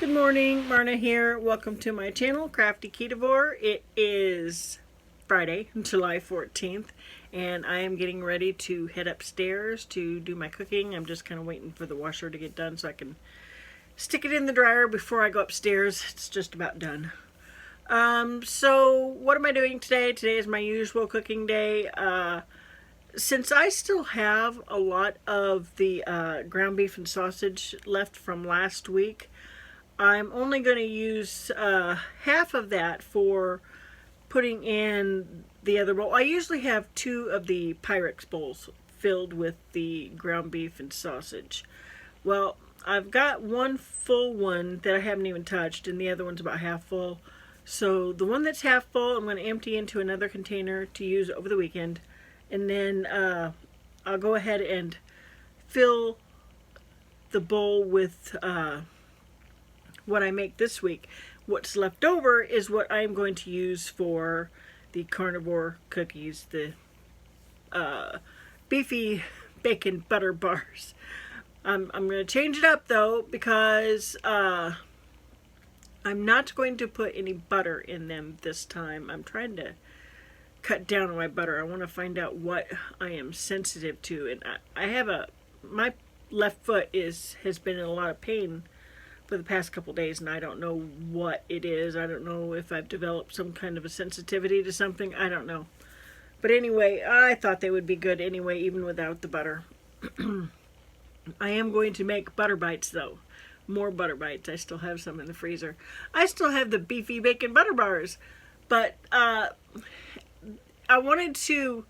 Good morning, Marna here. Welcome to my channel, Crafty Ketovore. It is Friday, July 14th, and I am getting ready to head upstairs to do my cooking. I'm just kind of waiting for the washer to get done so I can stick it in the dryer before I go upstairs. It's just about done. So what am I doing today? Today is my usual cooking day. Since I still have a lot of the ground beef and sausage left from last week, I'm only going to use half of that for putting in the other bowl. I usually have two of the Pyrex bowls filled with the ground beef and sausage. Well, I've got one full one that I haven't even touched, and the other one's about half full. So the one that's half full, I'm going to empty into another container to use over the weekend. And then I'll go ahead and fill the bowl with what I make this week. What's left over is what I'm going to use for the carnivore cookies, the beefy bacon butter bars. I'm going to change it up though, because I'm not going to put any butter in them this time. I'm trying to cut down on my butter. I want to find out what I am sensitive to, and I have my left foot has been in a lot of pain for the past couple days, and I don't know what it is. I don't know if I've developed some kind of a sensitivity to something. I don't know. But anyway, I thought they would be good anyway, even without the butter. I am going to make butter bites though. More butter bites. I still have some in the freezer. I still have the beefy bacon butter bars, but I wanted to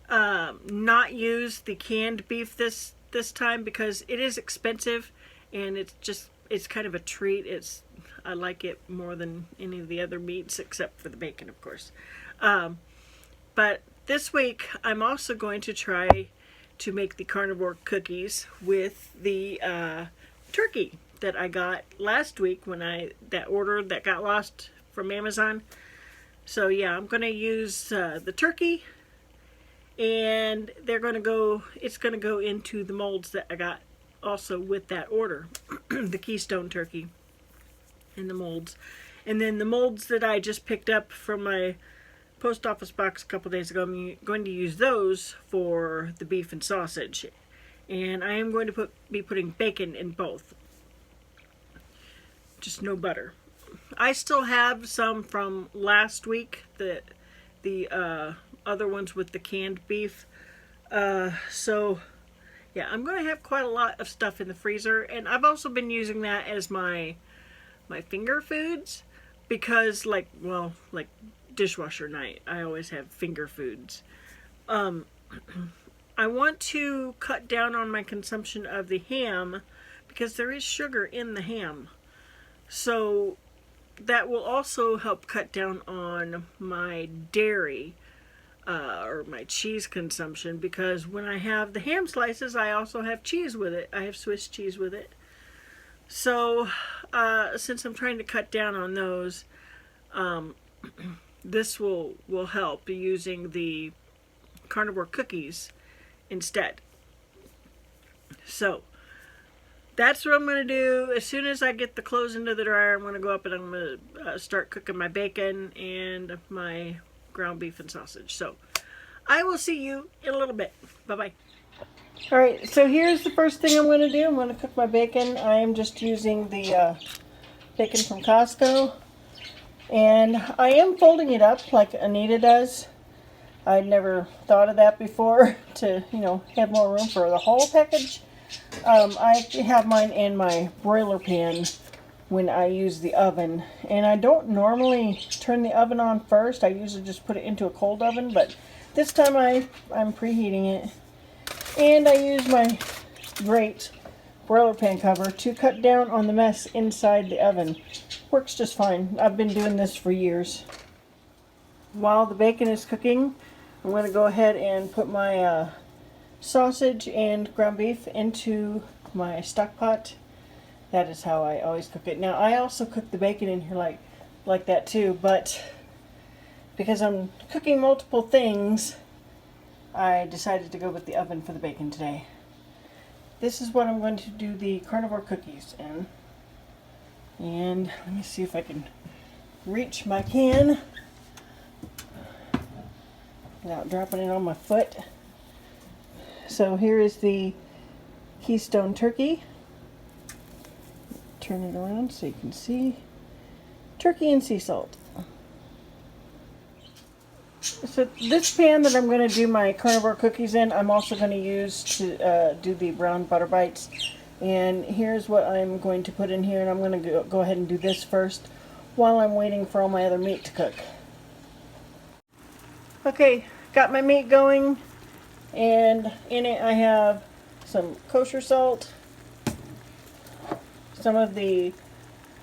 not use the canned beef this time because it is expensive, and it's kind of a treat. I like it more than any of the other meats except for the bacon, of course. But this week I'm also going to try to make the carnivore cookies with the turkey that I got last week when that order that got lost from Amazon. So yeah, I'm going to use the turkey, and it's going to go into the molds that I got also with that order. The Keystone turkey in the molds. And then the molds that I just picked up from my post office box a couple days ago, I'm going to use those for the beef and sausage. And I am going to be putting bacon in both. Just no butter. I still have some from last week, the other ones with the canned beef. So yeah, I'm going to have quite a lot of stuff in the freezer, and I've also been using that as my finger foods, because like dishwasher night, I always have finger foods. I want to cut down on my consumption of the ham because there is sugar in the ham. So that will also help cut down on my dairy or my cheese consumption, because when I have the ham slices, I also have cheese with it. I have Swiss cheese with it. So since I'm trying to cut down on those, this will help using the carnivore cookies instead. So that's what I'm going to do. As soon as I get the clothes into the dryer, I'm going to go up and I'm going to start cooking my bacon and my ground beef and sausage. So I will see you in a little bit. Bye-bye. Alright, so here's the first thing I'm going to do. I'm going to cook my bacon. I am just using the bacon from Costco. And I am folding it up like Anita does. I'd never thought of that before, to, have more room for the whole package. I have mine in my broiler pan when I use the oven, and I don't normally turn the oven on first. I usually just put it into a cold oven, but this time I'm preheating it, and I use my great broiler pan cover to cut down on the mess inside the oven. Works just fine. I've been doing this for years. While the bacon is cooking, I'm going to go ahead and put my sausage and ground beef into my stock pot. That is how I always cook it. Now I also cook the bacon in here like that too, but because I'm cooking multiple things, I decided to go with the oven for the bacon today. This is what I'm going to do the carnivore cookies in. And let me see if I can reach my can without dropping it on my foot. So here is the Keystone turkey. Turn it around so you can see. Turkey and sea salt. So this pan that I'm going to do my carnivore cookies in, I'm also going to use to do the brown butter bites. And here's what I'm going to put in here, and I'm going to go ahead and do this first while I'm waiting for all my other meat to cook. Okay, got my meat going, and in it I have some kosher salt, some of the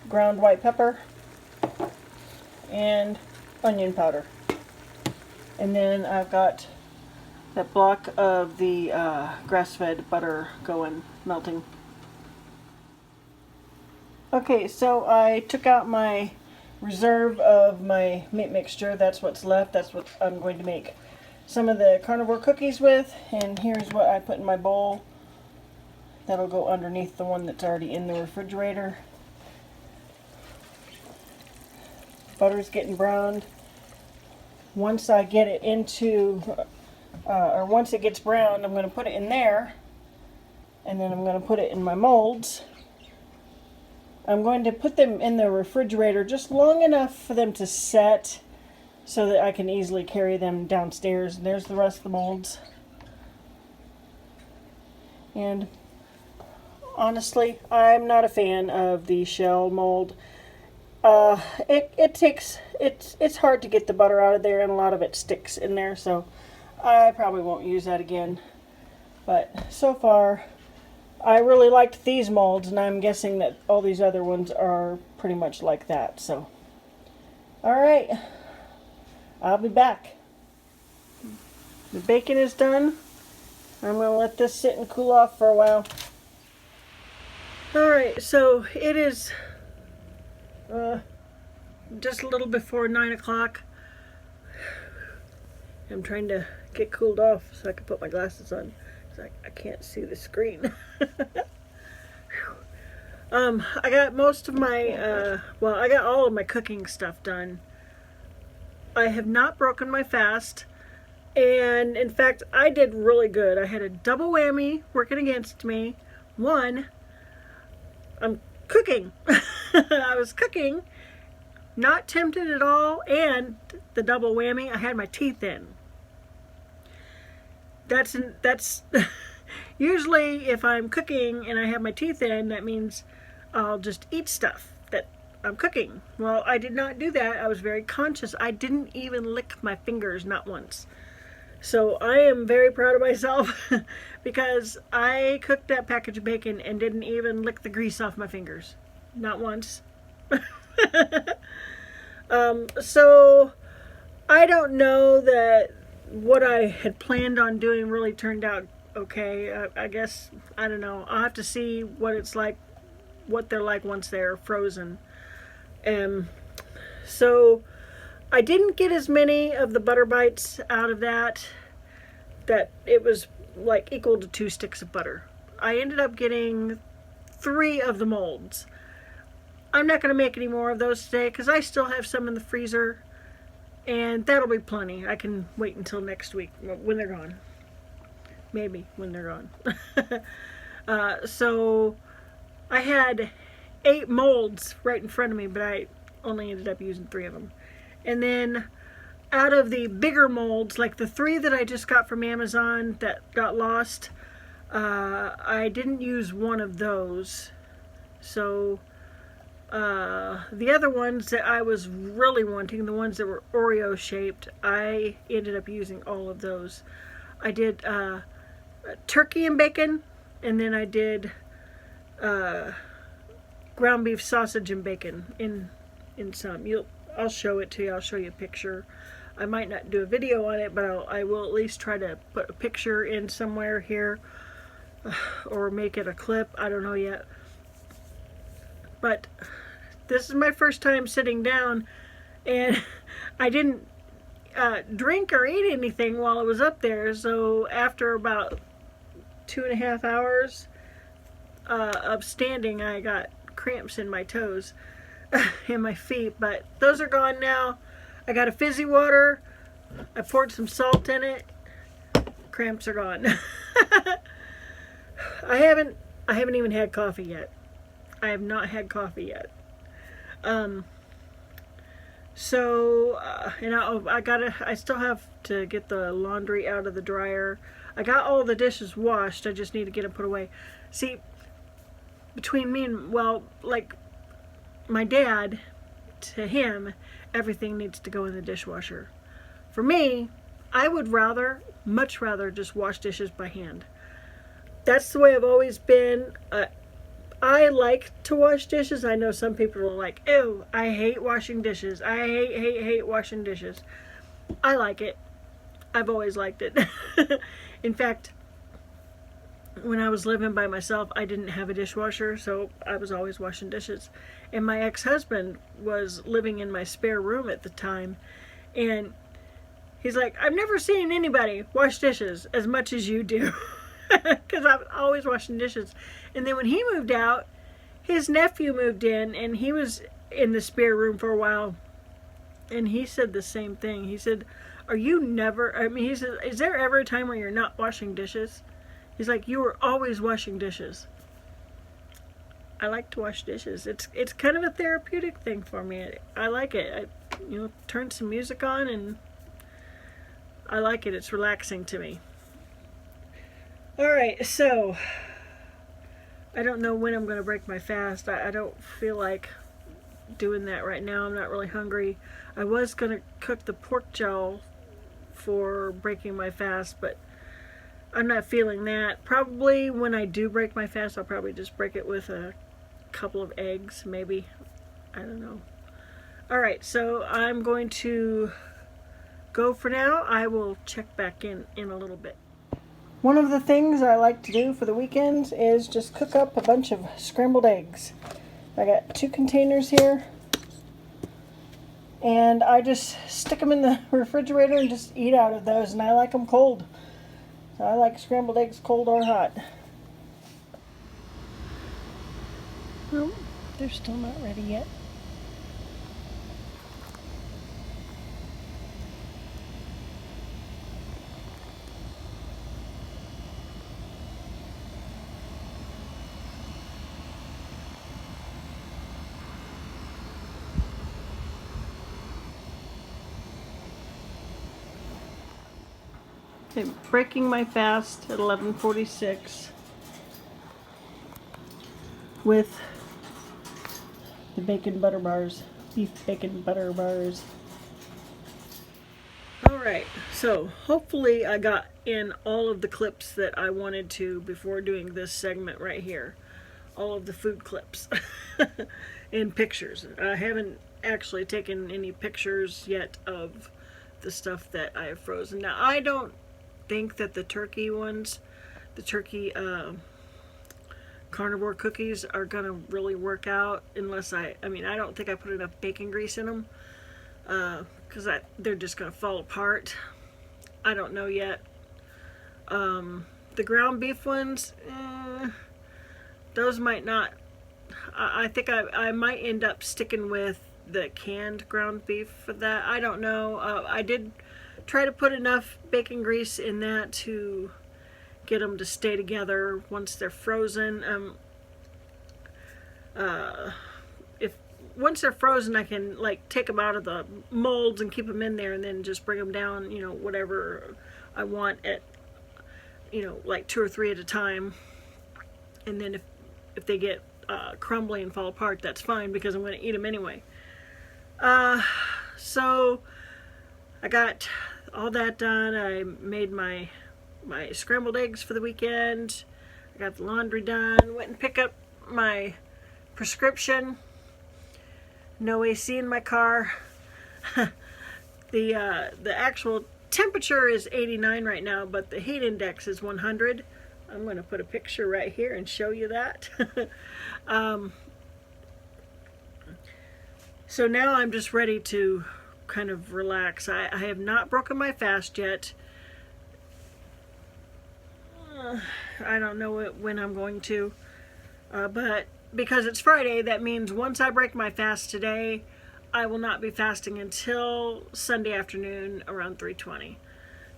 ground white pepper, and onion powder. And then I've got that block of the grass-fed butter going, melting. Okay, so I took out my reserve of my meat mixture. That's what's left. That's what I'm going to make some of the carnivore cookies with. And here's what I put in my bowl. That'll go underneath the one that's already in the refrigerator. Butter's getting browned. Once I get it into, once it gets browned, I'm going to put it in there. And then I'm going to put it in my molds. I'm going to put them in the refrigerator just long enough for them to set so that I can easily carry them downstairs. And there's the rest of the molds. And honestly, I'm not a fan of the shell mold. It's hard to get the butter out of there, and a lot of it sticks in there, so I probably won't use that again. But so far, I really liked these molds, and I'm guessing that all these other ones are pretty much like that. So, alright, I'll be back. The bacon is done. I'm going to let this sit and cool off for a while. Alright, so it is just a little before 9 o'clock. I'm trying to get cooled off so I can put my glasses on. I can't see the screen. I got most of my, I got all of my cooking stuff done. I have not broken my fast, and in fact, I did really good. I had a double whammy working against me. One, I'm cooking. I was cooking, not tempted at all, and the double whammy, I had my teeth in. That's usually if I'm cooking and I have my teeth in, that means I'll just eat stuff that I'm cooking. Well, I did not do that. I was very conscious. I didn't even lick my fingers, not once. So I am very proud of myself because I cooked that package of bacon and didn't even lick the grease off my fingers. Not once. So I don't know that what I had planned on doing really turned out okay. I guess, I don't know. I'll have to see what it's like, what they're like once they're frozen. So I didn't get as many of the butter bites out of that it was like equal to 2 sticks of butter. I ended up getting 3 of the molds. I'm not going to make any more of those today because I still have some in the freezer, and that'll be plenty. I can wait until next week when they're gone. Maybe when they're gone. So I had 8 molds right in front of me, but I only ended up using 3 of them. And then out of the bigger molds, like the 3 that I just got from Amazon that got lost, I didn't use one of those. So the other ones that I was really wanting, the ones that were Oreo shaped, I ended up using all of those. I did turkey and bacon, and then I did ground beef sausage and bacon in some. I'll show it to you. I'll show you a picture. I might not do a video on it, but I will at least try to put a picture in somewhere here, or make it a clip. I don't know yet. But this is my first time sitting down, and I didn't drink or eat anything while I was up there. So after about 2.5 hours of standing, I got cramps in my toes and my feet, but those are gone now. I got a fizzy water. I poured some salt in it. Cramps are gone. I haven't even had coffee yet. I have not had coffee yet. I still have to get the laundry out of the dryer. I got all the dishes washed. I just need to get them put away. See, between me and, well, like my dad, to him, everything needs to go in the dishwasher. For me, I would much rather just wash dishes by hand. That's the way I've always been. I like to wash dishes. I know some people are like, ew, I hate washing dishes. I hate washing dishes. I like it. I've always liked it. In fact, when I was living by myself, I didn't have a dishwasher, so I was always washing dishes. And my ex-husband was living in my spare room at the time, and he's like, I've never seen anybody wash dishes as much as you do. Because I'm always washing dishes. And then when he moved out, his nephew moved in, and he was in the spare room for a while. And he said the same thing. He said, he said, is there ever a time where you're not washing dishes? He's like, you were always washing dishes. I like to wash dishes. It's kind of a therapeutic thing for me. I like it. I turn some music on, and I like it. It's relaxing to me. Alright, so I don't know when I'm going to break my fast. I don't feel like doing that right now. I'm not really hungry. I was going to cook the pork jowl for breaking my fast, but I'm not feeling that. Probably when I do break my fast, I'll probably just break it with a couple of eggs, maybe. I don't know. Alright, so I'm going to go for now. I will check back in a little bit. One of the things I like to do for the weekends is just cook up a bunch of scrambled eggs. I got 2 containers here, and I just stick them in the refrigerator and just eat out of those, and I like them cold. So I like scrambled eggs cold or hot. Oh, they're still not ready yet. Okay, breaking my fast at 11:46 with the bacon butter bars, beef bacon butter bars. Alright, so hopefully I got in all of the clips that I wanted to before doing this segment right here. All of the food clips and pictures. I haven't actually taken any pictures yet of the stuff that I have frozen. Now, I don't think that the turkey carnivore cookies are gonna really work out unless I don't think I put enough bacon grease in them, because they're just gonna fall apart. I don't know yet. The ground beef ones, those might not. I think I might end up sticking with the canned ground beef for that. I don't know. I did try to put enough bacon grease in that to get them to stay together once they're frozen. Once they're frozen, I can take them out of the molds and keep them in there, and then just bring them down, whatever I want at, 2 or 3 at a time. And then if they get crumbly and fall apart, that's fine, because I'm going to eat them anyway. So I got all that done. I made my scrambled eggs for the weekend. I got the laundry done. Went and picked up my prescription. No AC in my car. The actual temperature is 89 right now, but the heat index is 100. I'm going to put a picture right here and show you that. So now I'm just ready to kind of relax. I have not broken my fast yet. I don't know when I'm going to, but because it's Friday, that means once I break my fast today, I will not be fasting until Sunday afternoon around 3:20.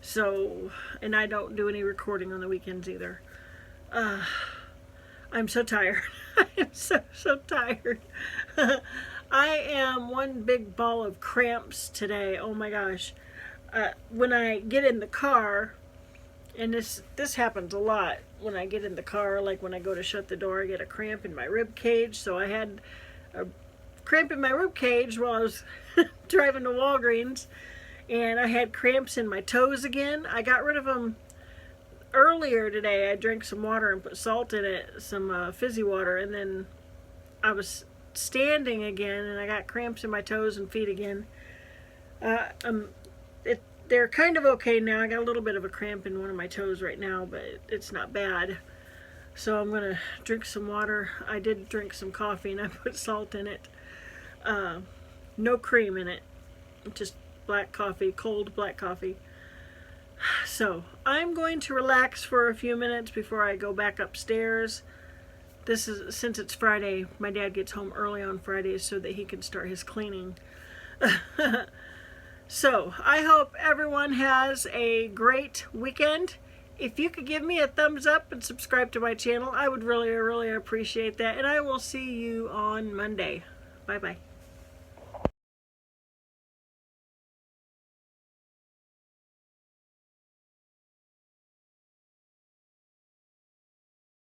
So, and I don't do any recording on the weekends either. I'm so tired. I am so tired. I am one big ball of cramps today. Oh my gosh. When I get in the car, and this happens a lot when I get in the car, like when I go to shut the door, I get a cramp in my rib cage. So I had a cramp in my rib cage while I was driving to Walgreens, and I had cramps in my toes again. I got rid of them earlier today. I drank some water and put salt in it, some fizzy water, and then I was standing again and I got cramps in my toes and feet again. They're kind of okay now. I got a little bit of a cramp in one of my toes right now, but it's not bad. So I'm gonna drink some water. I did drink some coffee and I put salt in it. No cream in it, just black coffee, cold black coffee. So I'm going to relax for a few minutes before I go back upstairs. This is, since it's Friday, my dad gets home early on Fridays so that he can start his cleaning. So I hope everyone has a great weekend. If you could give me a thumbs up and subscribe to my channel, I would really appreciate that. And I will see you on Monday. Bye-bye.